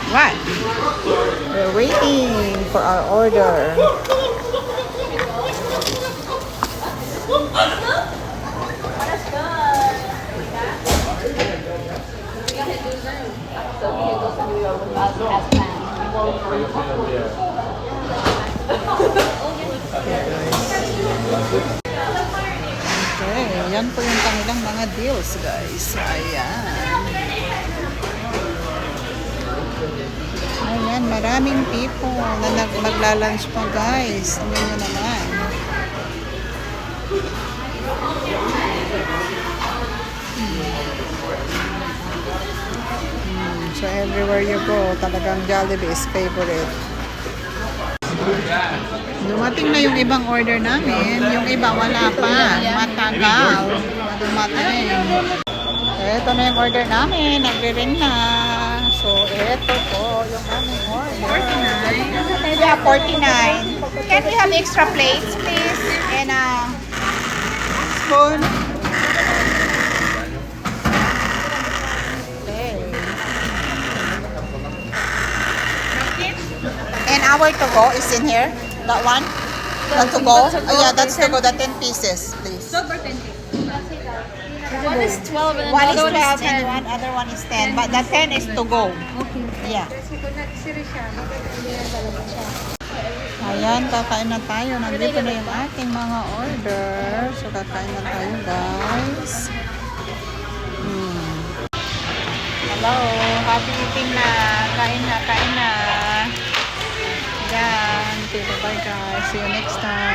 What? We're waiting for our order. Okay, yan po yung kanilang mga deals, guys. Ayan. Ayan, maraming people na magla-lunch pa, guys. Tingnan nyo naman. So, everywhere you go, talagang Jollibee is favorite. Dumating na yung ibang order namin. Yung iba wala pa. Matagal. Dumating. Ito na yung order namin. Nagre-ring na. So, ito po yung aming order. 49? Yeah, 49. Can we have extra plates, please? And a spoon? Okay. And our to-go is in here? That one? The to-go? Oh, yeah, that's to-go. The 10 pieces, please. One is 12 and One is another 12 one is 10. and one other one is 10. But the 10 is to go. Okay. Yeah. Kasi kung nagsiri siya, hindi na talaga siya. Ayan, kakain na tayo. Nandito na yung ating mga order. So, kakain na tayo, guys. Hello. Happy eating na. Kain na, kain na. Yan. Okay, bye-bye, guys. See you next time.